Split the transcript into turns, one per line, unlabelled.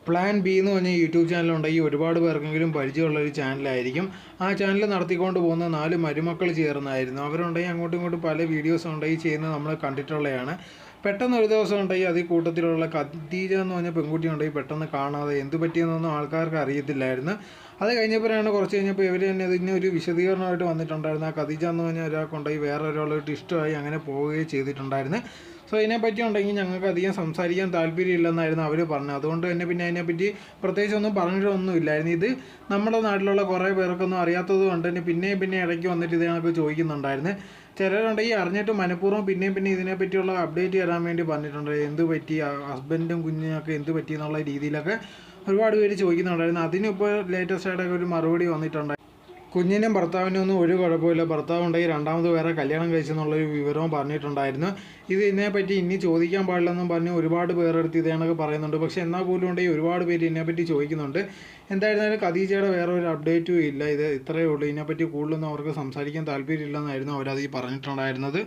Plan B എന്ന് പറഞ്ഞ YouTube ചാനലുണ്ടെങ്കിൽ ഒരുപാട് പേർക്കെങ്കിലും പരിചയമുള്ളൊരു ചാനലായിരിക്കും. ആ ചാനൽ നടത്തിക്കൊണ്ട് പോകുന്ന 4 മരുമക്കൾ ചേർന്നായിരുന്നു. അവരുണ്ടെങ്കിൽ അങ്ങോട്ടും ഇങ്ങോട്ടും പല വീഡിയോസ് ഉണ്ടെങ്കിൽ ചെയ്യുന്നത് നമ്മൾ കണ്ടിട്ടുള്ളതാണ്. പെട്ടെന്ന് ഒരു ദിവസം ഉണ്ടെങ്കിൽ അതിൽ കൂട്ടത്തിലുള്ള ഖദീജ എന്ന് പറഞ്ഞ പെൺകുട്ടി ഉണ്ടെങ്കിൽ പെട്ടെന്ന് കാണാതെ എന്ത് പറ്റിയെന്നൊന്നും ആൾക്കാർക്ക് അറിയത്തില്ലായിരുന്നു. അത് കഴിഞ്ഞപ്പോഴാണ് കുറച്ച് കഴിഞ്ഞപ്പോൾ ഇവർ തന്നെ ഇതിനൊരു വിശദീകരണമായിട്ട് വന്നിട്ടുണ്ടായിരുന്നു. ആ ഖദീജ എന്ന് പറഞ്ഞ ഒരാൾക്കുണ്ടെങ്കിൽ വേറെ ഒരാളായിട്ട് ഇഷ്ടമായി അങ്ങനെ പോവുകയും ചെയ്തിട്ടുണ്ടായിരുന്നു. സോ ഇതിനെപ്പറ്റി ഉണ്ടെങ്കിൽ ഞങ്ങൾക്ക് അധികം സംസാരിക്കാൻ താല്പര്യമില്ലെന്നായിരുന്നു അവർ പറഞ്ഞത്. അതുകൊണ്ട് തന്നെ പിന്നെ അതിനെപ്പറ്റി പ്രത്യേകിച്ചൊന്നും പറഞ്ഞിട്ടൊന്നുമില്ലായിരുന്നു. ഇത് നമ്മുടെ നാട്ടിലുള്ള കുറേ പേർക്കൊന്നും അറിയാത്തത് കൊണ്ട് തന്നെ പിന്നെ ഇടയ്ക്ക് വന്നിട്ട് ഇത് ഞങ്ങൾക്ക് ചോദിക്കുന്നുണ്ടായിരുന്നു. ചിലരുണ്ടെങ്കിൽ അറിഞ്ഞിട്ട് മനഃപൂർവ്വം പിന്നെ ഇതിനെപ്പറ്റിയുള്ള അപ്ഡേറ്റ് തരാൻ വേണ്ടി പറഞ്ഞിട്ടുണ്ട്. എന്ത് പറ്റി, ഹസ്ബൻഡും കുഞ്ഞിനൊക്കെ എന്ത് പറ്റി എന്നുള്ള രീതിയിലൊക്കെ ഒരുപാട് പേര് ചോദിക്കുന്നുണ്ടായിരുന്നു. അതിനിപ്പോൾ ലേറ്റസ്റ്റ് ആയിട്ടൊക്കെ ഒരു മറുപടി വന്നിട്ടുണ്ട്. കുഞ്ഞിനും ഭർത്താവിനും ഒന്നും ഒരു കുഴപ്പമില്ല, ഭർത്താവ് ഉണ്ടെങ്കിൽ രണ്ടാമത് വേറെ കല്യാണം കഴിച്ചെന്നുള്ളൊരു വിവരവും പറഞ്ഞിട്ടുണ്ടായിരുന്നു. ഇതിനെപ്പറ്റി ഇനി ചോദിക്കാൻ പാടില്ലെന്നും പറഞ്ഞ് ഒരുപാട് പേരെടുത്ത് ഇതേണൊക്കെ പറയുന്നുണ്ട്. പക്ഷേ എന്നാൽ പോലും ഉണ്ടെങ്കിൽ ഒരുപാട് പേര് ഇതിനെപ്പറ്റി ചോദിക്കുന്നുണ്ട്. എന്തായിരുന്നാലും ഖദീജയുടെ വേറെ ഒരു അപ്ഡേറ്റും ഇല്ല. ഇത് ഇത്രയേ ഉള്ളൂ. ഇതിനെപ്പറ്റി കൂടുതലൊന്നും അവർക്ക് സംസാരിക്കാൻ താല്പര്യമില്ലെന്നായിരുന്നു അവരത് പറഞ്ഞിട്ടുണ്ടായിരുന്നത്.